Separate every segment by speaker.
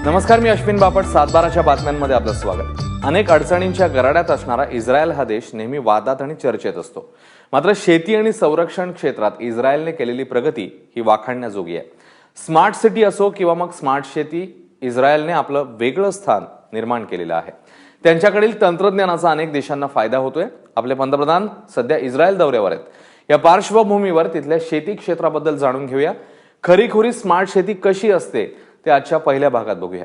Speaker 1: नमस्कार, मी अश्विन बापट. 7/12च्या बातम्यांमध्ये आपलं स्वागत. अनेक अडचणींच्या गराड्यात असणारा इस्रायल हा देश नेहमी वादात आणि चर्चेत असतो. मात्र शेती आणि संरक्षण क्षेत्रात इस्रायलने केलेली प्रगती ही वाखाणण्याजोगी आहे. स्मार्ट सिटी असो किंवा मग स्मार्ट शेती, इस्रायलने आपलं वेगळं स्थान निर्माण केलेलं आहे. त्यांच्याकडील तंत्रज्ञानाचा अनेक देशांना फायदा होतोय. आपले पंतप्रधान सध्या इस्रायल दौऱ्यावर आहेत. या पार्श्वभूमीवर तिथल्या शेती क्षेत्राबद्दल जाणून घेऊया. खरीखुरी स्मार्ट शेती कशी असते ते आजच्या पहिल्या भागात बघूया.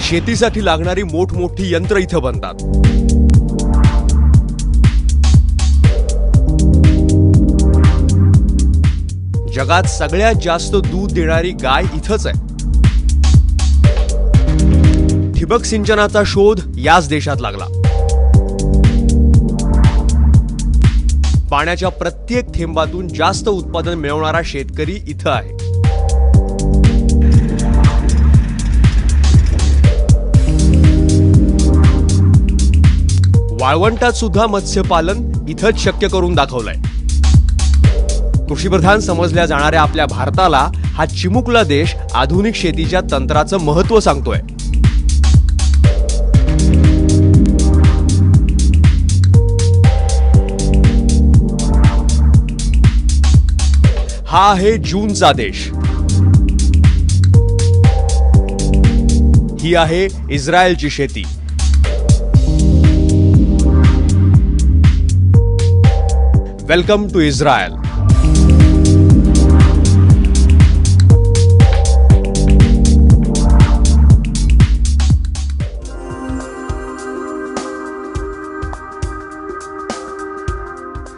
Speaker 2: शेतीसाठी लागणारी मोठमोठी यंत्र इथं बनतात. जगात सगळ्यात जास्त दूध देणारी गाय इथंच आहे. ठिबक सिंचनाचा शोध याच देशात लागला. पाण्याच्या प्रत्येक थेंबातून जास्त उत्पादन मिळवणारा शेतकरी इथं आहे. वाळवंटात सुद्धा मत्स्यपालन इथंच शक्य करून दाखवलंय. कृषीप्रधान समजल्या जाणाऱ्या आपल्या भारताला हा चिमुकला देश आधुनिक शेतीच्या तंत्राचं महत्त्व सांगतोय. हा आहे जूनचा देश. ही आहे इस्रायलची शेती. Welcome to Israel.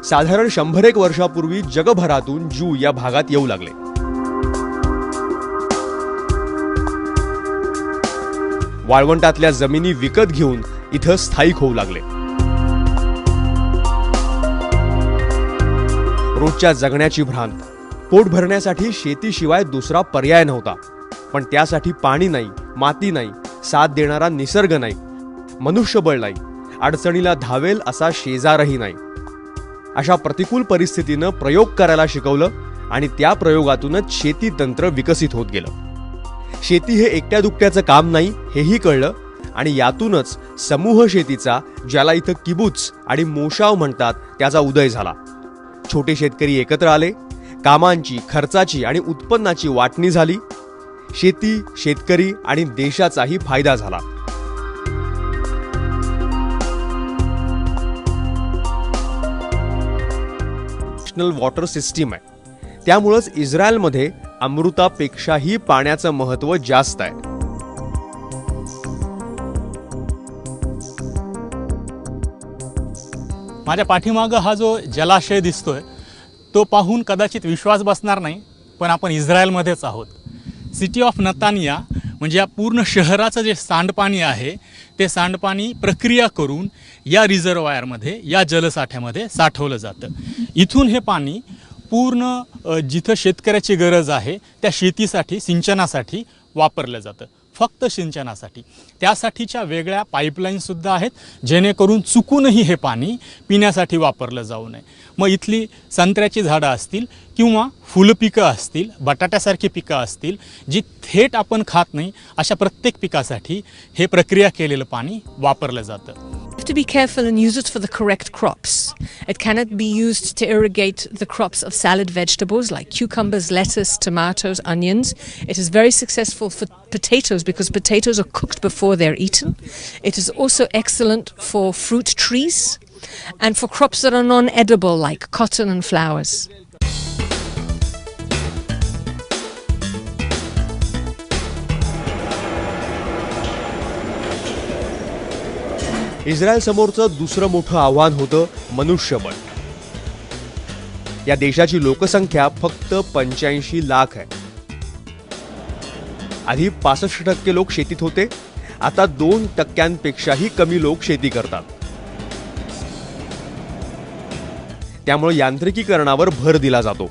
Speaker 2: साधारण 100 वर्षापूर्वी जगभरातून ज्यू या भागात येऊ लागले. वाळवंटातल्या जमिनी विकत घेऊन इथं स्थायिक होऊ लागले. रोजच्या जगण्याची भ्रांत, पोट भरण्यासाठी शेतीशिवाय दुसरा पर्याय नव्हता. पण त्यासाठी पाणी नाही, माती नाही, साथ देणारा निसर्ग नाही, मनुष्यबळ नाही, अडचणीला धावेल असा शेजारही नाही. अशा प्रतिकूल परिस्थितीनं प्रयोग करायला शिकवलं आणि त्या प्रयोगातूनच शेती तंत्र विकसित होत गेलं. शेती हे एकट्या दुकट्याचं काम नाही हेही कळलं आणि यातूनच समूह शेतीचा, ज्याला इथं किबुत्स आणि मोशाव म्हणतात, त्याचा उदय झाला. छोटे शेतकरी एकत्र आले. कामांची, खर्चाची आणि उत्पन्नाची वाटणी झाली. शेती, शेतकरी आणि देशाचाही फायदा झाला. नॅशनल वॉटर सिस्टीम आहे. त्यामुळेच इस्रायलमध्ये अमृतापेक्षाही पाण्याचं महत्त्व जास्त आहे.
Speaker 3: माझ्या पाठीमागं हा जो जलाशय दिसतोय तो पाहून कदाचित विश्वास बसणार नाही, पण आपण इस्रायलमध्येच आहोत. सिटी ऑफ नतानिया म्हणजे या पूर्ण शहराचं जे सांडपाणी आहे ते सांडपाणी प्रक्रिया करून या रिझर्वायरमध्ये, या जलसाठ्यामध्ये साठवलं जातं. इथून हे पाणी पूर्ण जिथं शेतकऱ्याची गरज आहे त्या शेतीसाठी, सिंचनासाठी वापरलं जातं. फक्त सिंचनासाठी. त्यासाठीच्या वेगळ्या पाईपलाईनसुद्धा आहेत, जेणेकरून चुकूनही हे पाणी पिण्यासाठी वापरलं जाऊ नये. मग इथली संत्र्याची झाडं असतील किंवा फुलपिकं असतील, बटाट्यासारखी पिकं असतील, जी थेट आपण खात नाही, अशा प्रत्येक पिकासाठी हे प्रक्रिया केलेलं पाणी वापरलं जातं.
Speaker 4: To be careful and use it for the correct crops. It cannot be used to irrigate the crops of salad vegetables like cucumbers, lettuce, tomatoes, onions. It is very successful for potatoes because potatoes are cooked before they're eaten. It is also excellent for fruit trees and for crops that are non-edible like cotton and flowers.
Speaker 2: Israel समोरचं दुसरं मोठं आव्हान होतं मनुष्यबळ. या देशाची लोकसंख्या फक्त 85 लाख आहे. आधी 65% लोक शेतीत होते, आता 2%पेक्षाही कमी लोक शेती करतात. त्यामुळे यांत्रिकीकरणावर भर दिला जातो.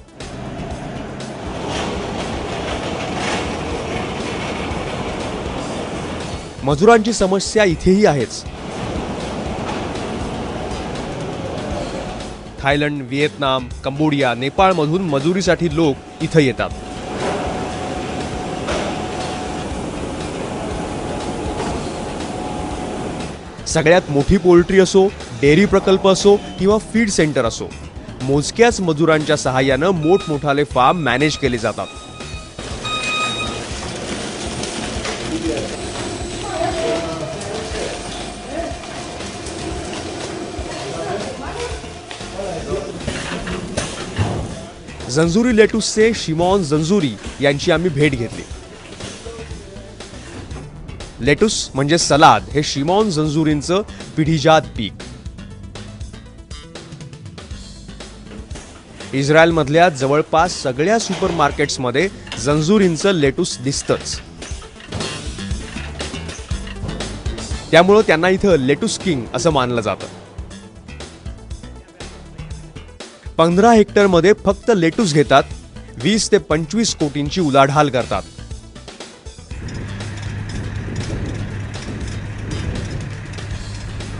Speaker 2: मजुरांची समस्या इथेही आहेच. थायलंड, व्हिएतनाम, कंबोडिया, नेपाळमधून मजुरीसाठी लोक इथं येतात. सगळ्यात मोठी पोल्ट्री असो, डेअरी प्रकल्प असो किंवा फीड सेंटर असो, मोजक्याच मजुरांच्या सहाय्यानं मोठमोठाले फार्म मॅनेज केले जातात. जंजुरी लेटुसचे शिमॉन जंजुरी यांची आम्ही भेट घेतली. लेटुस म्हणजे सलाद हे शिमॉन जंजुरींचं पिढीजात पीक. इस्रायलमधल्या जवळपास सगळ्या सुपरमार्केट्समध्ये जंजुरींचं लेटुस दिसतंच. त्यामुळं त्यांना इथं लेटुस किंग असं मानलं जातं. 15 हेक्टरमध्ये फक्त लेटुस घेतात. 20 ते 25 कोटींची उलाढाल करतात.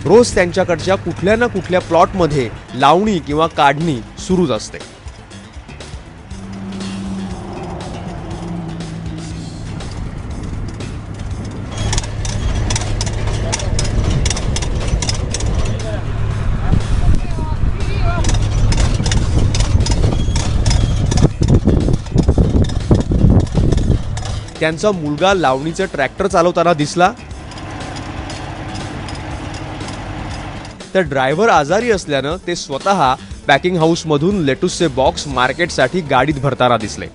Speaker 2: रोज त्यांच्याकडच्या कुठल्या ना कुठल्या प्लॉटमध्ये लावणी किंवा काढणी सुरूच असते. त्यांचा मुलगा लावणीचं ट्रॅक्टर चालवताना दिसला तर ड्रायव्हर आजारी असल्यानं ते स्वतः पॅकिंग हाऊसमधून लेटुसचे बॉक्स मार्केटसाठी गाडीत भरताना दिसले.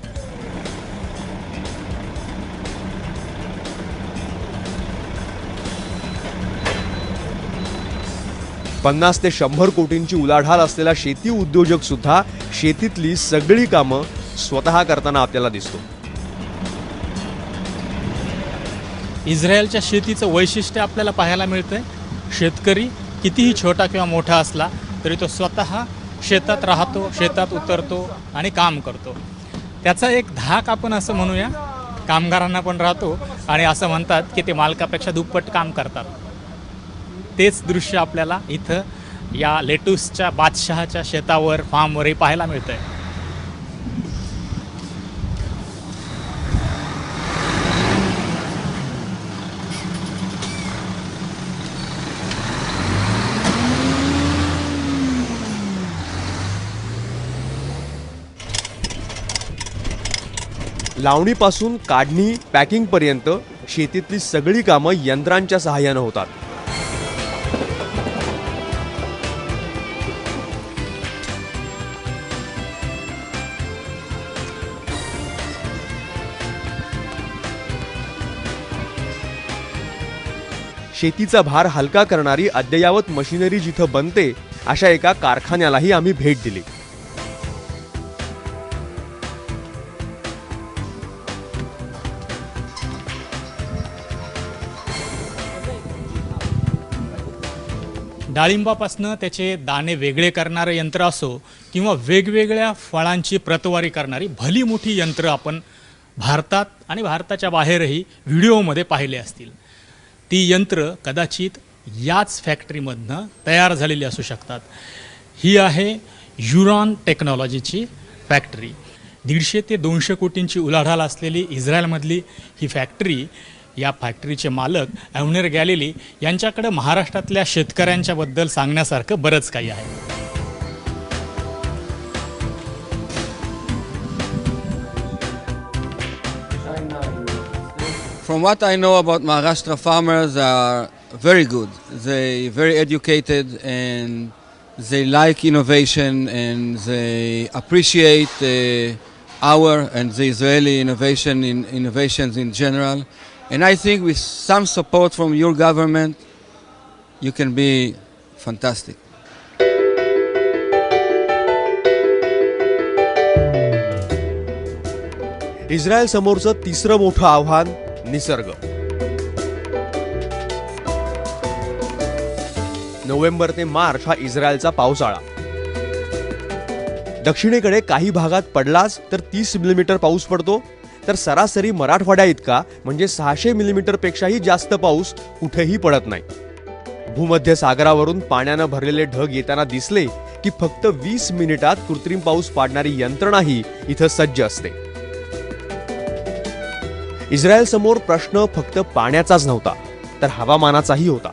Speaker 2: $50 ते 100 कोटींची उलाढाल असलेला शेती उद्योजक सुद्धा शेतीतली सगळी कामं स्वतः करताना आपल्याला दिसतो.
Speaker 3: इस्रायलच्या शेतीचं वैशिष्ट्य आपल्याला पाहायला मिळतंय. शेतकरी कितीही छोटा किंवा मोठा असला तरी तो स्वतः शेतात राहतो, शेतात उतरतो आणि काम करतो. त्याचा एक धाक आपण असं म्हणूया, कामगारांना पण राहतो आणि असं म्हणतात की ते मालकापेक्षा दुप्पट काम करतात. तेच दृश्य आपल्याला इथं या लेटुसच्या बादशहाच्या शेतावर, फार्मवरही पाहायला मिळतंय.
Speaker 2: लावणीपासून काढणी, पॅकिंग पर्यंत शेतीतली सगळी कामं यंत्रांच्या सहाय्यानं होतात. शेतीचा भार हलका करणारी अद्ययावत मशिनरी जिथं बनते अशा एका कारखान्यालाही आम्ही भेट दिली.
Speaker 3: डाळिंबापासनं त्याचे दाणे वेगळे करणारं यंत्र असो किंवा वेगवेगळ्या फळांची प्रतवारी करणारी भली मोठी यंत्र आपण भारतात आणि भारताच्या बाहेरही व्हिडिओमध्ये पाहिले असतील. ती यंत्र कदाचित याच फॅक्टरीमधनं तयार झालेली असू शकतात. ही आहे युरॉन टेक्नॉलॉजीची फॅक्टरी. 150 ते 200 कोटींची उलाढाल असलेली इस्रायलमधली ही फॅक्टरी. या फॅक्टरीचे मालक अव्नेर गॅलिली यांच्याकडे महाराष्ट्रातल्या शेतकऱ्यांच्याबद्दल सांगण्यासारखं बरंच काही आहे.
Speaker 5: From what I know about Maharashtra, farmers are very good. They very educated and they like innovation and they appreciate our and the Israeli innovations in general. And I think with some support from your government, you can be fantastic.
Speaker 2: Israel समोरचं तिसरं मोठं आव्हान निसर्ग. November ते मार्च हा इस्रायलचा पावसाळा. दक्षिणेकडे काही भागात पडलाच तर 30 मिलीमीटर पाऊस पडतो, तर सरासरी मराठवाड्या इतका म्हणजे 600 मिलीमीटर पेक्षाही जास्त पाऊस कुठेही पडत नाही. भूमध्य सागरावरून पाण्यानं भरलेले ढग येताना दिसले की फक्त 20 मिनिटात कृत्रिम पाऊस पाडणारी यंत्रणाही इथं सज्ज असते. इस्रायल समोर प्रश्न फक्त पाण्याचाच नव्हता तर हवामानाचाही होता.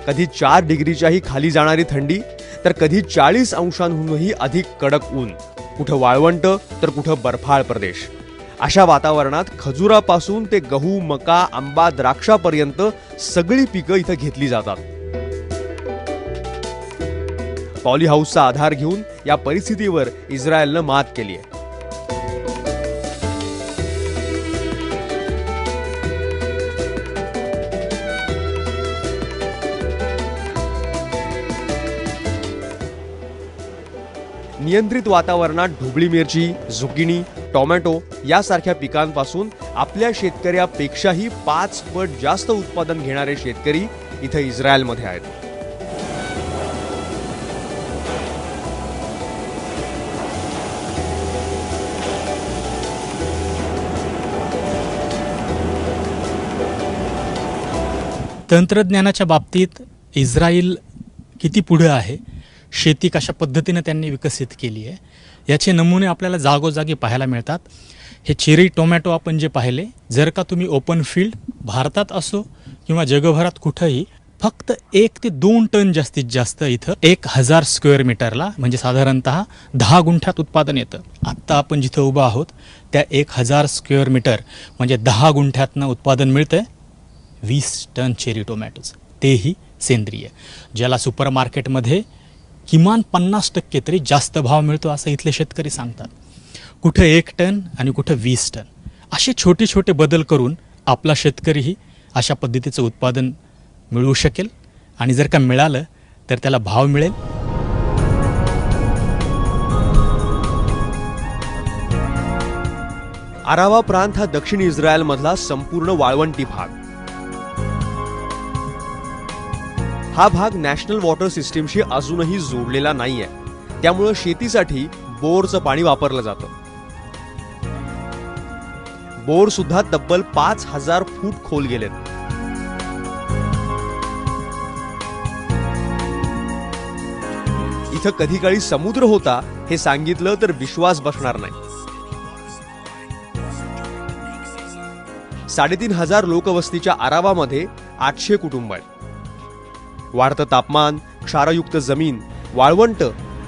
Speaker 2: कधी 4 डिग्रीच्याही खाली जाणारी थंडी तर कधी 40 अंशांहूनही अधिक कडक ऊन, कुठं वाळवंट तर कुठं बर्फाळ प्रदेश. अशा वातावरणात खजुरापासून ते गहू, मका, आंबा, द्राक्षापर्यंत सगळी पिकं इथं घेतली जातात. पॉलीहाऊसचा आधार घेऊन या परिस्थितीवर इस्रायलनं मात केली आहे. नियंत्रित वातावरणात ढोबळी मिरची, झुकिनी, टोमॅटो यासारख्या पिकांपासून आपल्या शेतकऱ्यापेक्षाही 5 पट जास्त उत्पादन घेणारे शेतकरी इथं इस्रायलमध्ये आहेत.
Speaker 3: तंत्रज्ञानाच्या बाबतीत इस्रायल किती पुढे आहे, शेती कशा पद्धतीने त्यांनी विकसित केली आहे याचे नमुने आपल्याला जागोजागी पाहायला मिळतात. हे चेरी टोमॅटो आपण जे पाहिले, जर का तुम्ही ओपन फील्ड भारतात असो किंवा जगभरात कुठंही फक्त 1 ते 2 टन जास्तीत जास्त इथं 1000 स्क्वेअर मीटरला म्हणजे साधारणतः 10 गुंठ्यात उत्पादन येतं. आत्ता आपण जिथं उभं आहोत त्या 1000 स्क्वेअर मीटर म्हणजे 10 गुंठ्यातनं उत्पादन मिळतंय 20 टन चेरी टोमॅटोज, तेही सेंद्रिय, ज्याला सुपर मार्केटमध्ये किमान 50% तरी जास्त भाव मिळतो असं इथले शेतकरी सांगतात. कुठं 1 टन आणि कुठं 20 टन असे छोटे छोटे बदल करून आपला शेतकरीही अशा पद्धतीचं उत्पादन मिळवू शकेल आणि जर का मिळालं तर त्याला भाव मिळेल.
Speaker 2: आरावा प्रांत हा दक्षिण इस्रायलमधला संपूर्ण वाळवंटी भाग. हा भाग नॅशनल वॉटर सिस्टीमशी अजूनही जोडलेला नाहीये, त्यामुळे शेतीसाठी बोरचं पाणी वापरलं जातं. बोर सुद्धा तब्बल 5000 फूट खोल गेलेत. इथं कधी काळी समुद्र होता हे सांगितलं तर विश्वास बसणार नाही. 3500 लोकवस्तीच्या आरावामध्ये 800 कुटुंब आहेत. वाढतं तापमान, क्षारयुक्त जमीन, वाळवंट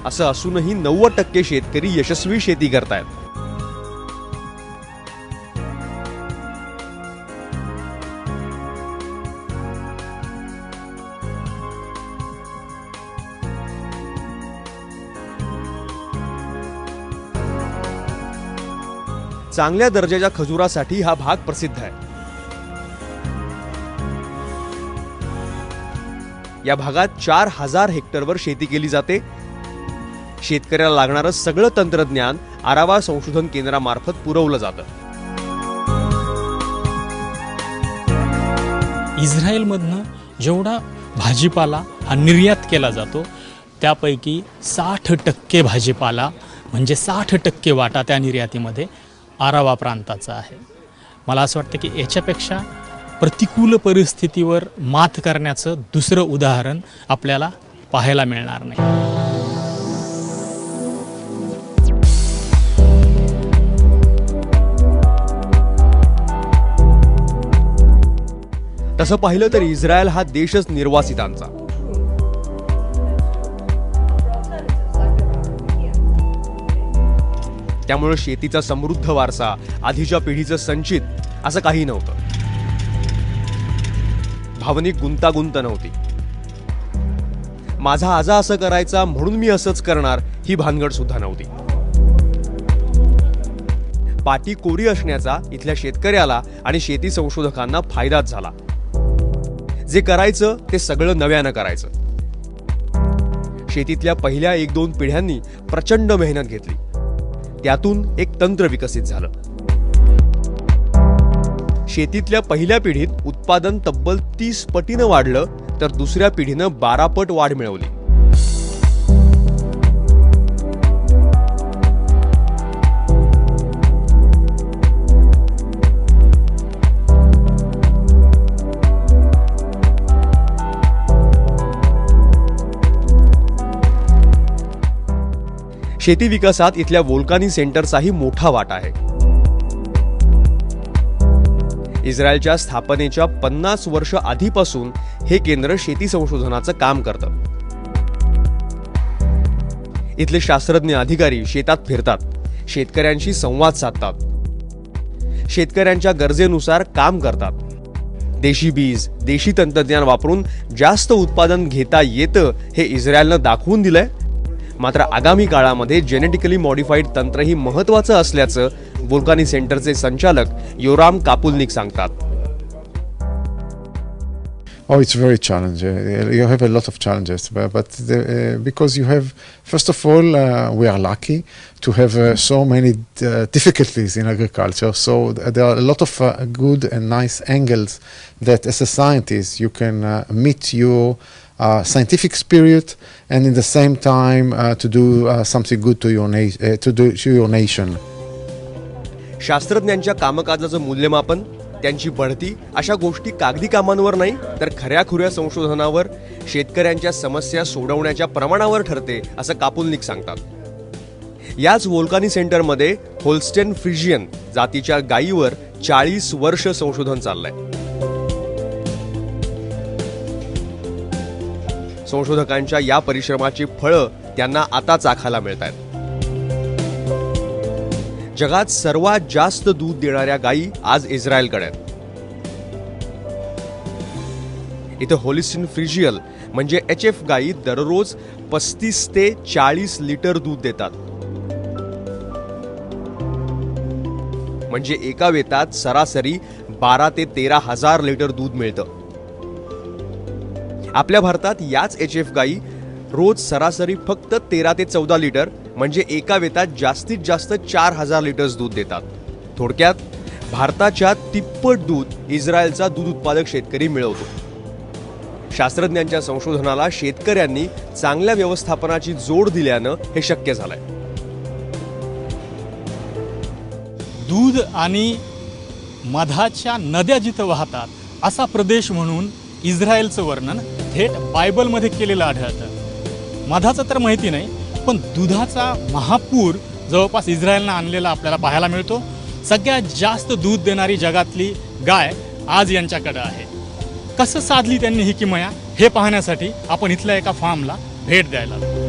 Speaker 2: असं असूनही 90% शेतकरी यशस्वी शेती करतायत. चांगल्या दर्जाच्या खजुरासाठी हा भाग प्रसिद्ध आहे. या भागात 4000 हेक्टरवर शेती केली जाते. शेतकऱ्याला लागणारं सगळं तंत्रज्ञान आरावा संशोधन केंद्रामार्फत पुरवलं जातं.
Speaker 3: इस्रायलमधनं जेवढा भाजीपाला हा निर्यात केला जातो त्यापैकी 60% भाजीपाला म्हणजे 60% वाटा त्या निर्यातीमध्ये आरावा प्रांताचा आहे. मला असं वाटतं की याच्यापेक्षा प्रतिकूल परिस्थितीवर मात करण्याचं दुसरं उदाहरण आपल्याला पाहायला मिळणार नाही.
Speaker 2: तसं पाहिलं तर इस्रायल हा देशच निर्वासितांचा. त्यामुळे शेतीचा समृद्ध वारसा, आधीच्या पिढीचं संचित असं काही नव्हतं. भावनिक गुंतागुंत नव्हती. माझा आजा असं करायचा म्हणून मी असंच करणार ही भानगड सुद्धा नव्हती. पाटी कोरी असण्याचा इथल्या शेतकऱ्याला आणि शेती संशोधकांना फायदाच झाला. जे करायचं ते सगळं नव्यानं करायचं. शेतीतल्या पहिल्या 1-2 पिढ्यांनी प्रचंड मेहनत घेतली. त्यातून एक तंत्र विकसित झालं. शेतीतल्या पहिल्या पिढीत उत्पादन तब्बल 30 पटीनं वाढलं तर दुसऱ्या पिढीनं 12 पट वाढ मिळवली. शेती विकासात इथल्या वोल्कानी सेंटरचाही मोठा वाटा आहे. इस्रायलच्या स्थापनेच्या 50 वर्ष आधीपासून हे केंद्र शेती संशोधनाचं काम करतं. इथले शास्त्रज्ञ अधिकारी शेतात फिरतात, शेतकऱ्यांशी संवाद साधतात, शेतकऱ्यांच्या गरजेनुसार काम करतात. देशी बीज, देशी तंत्रज्ञान वापरून जास्त उत्पादन घेता येतं हे इस्रायलनं दाखवून दिलंय. मात्र आगामी काळामध्ये जेनेटिकली मॉडिफाईड तंत्रही महत्त्वाचं असल्याचं वोल्कानी सेंटरचे संचालक योराम कापुलनिक सांगतात.
Speaker 6: Oh, it's very challenging. You have a lot of challenges, because you have, first of all, we are lucky to have so many difficulties in agriculture. So there are a lot of good and nice angles that, as a scientist, you can meet your scientific spirit and, in the same time, to do something good to your nation.
Speaker 2: शास्त्रज्ञांच्या कामकाजाचं मूल्यमापन, त्यांची बढती अशा गोष्टी कागदी कामांवर नाही तर खऱ्याखुऱ्या संशोधनावर, शेतकऱ्यांच्या समस्या सोडवण्याच्या प्रमाणावर ठरते असं कापुलनिक सांगतात. याच वोल्कानी सेंटरमध्ये होल्स्टेन फ्रिजियन जातीच्या गायीवर 40 वर्ष संशोधन चाललंय. संशोधकांच्या या परिश्रमाची फळं त्यांना आता चाखायला मिळत आहेत. जगात सर्वात जास्त दूध देणाऱ्या गायी आज इस्रायलकडे आहेत. इथं होलिस्टीन फ्रिजियल म्हणजे HF गायी दररोज 35 ते 40 लिटर दूध देतात. म्हणजे एका वेतात सरासरी 12 ते 13 हजार लिटर दूध मिळतं. आपल्या भारतात याच HF गायी रोज सरासरी फक्त 13 ते 14 लिटर म्हणजे एका वेतात जास्तीत जास्त 4000 लिटर्स दूध देतात. थोडक्यात भारताच्या तिप्पट दूध इस्रायलचा दूध उत्पादक शेतकरी मिळवतो. शास्त्रज्ञांच्या संशोधनाला शेतकऱ्यांनी चांगल्या व्यवस्थापनाची जोड दिल्यानं हे शक्य झालंय.
Speaker 3: दूध आणि मधाच्या नद्या जिथं वाहतात असा प्रदेश म्हणून इस्रायलचं वर्णन थेट बायबलमध्ये केलेलं आढळतं. मधाचं तर माहिती नाही, पण दुधाचा महापूर जवळपास इस्रायलनं आणलेला आपल्याला पाहायला मिळतो. सगळ्यात जास्त दूध देणारी जगातली गाय आज यांच्याकडे आहे. कसं साधली त्यांनी ही किमया हे पाहण्यासाठी आपण इथल्या एका फार्मला भेट द्यायला लागलो.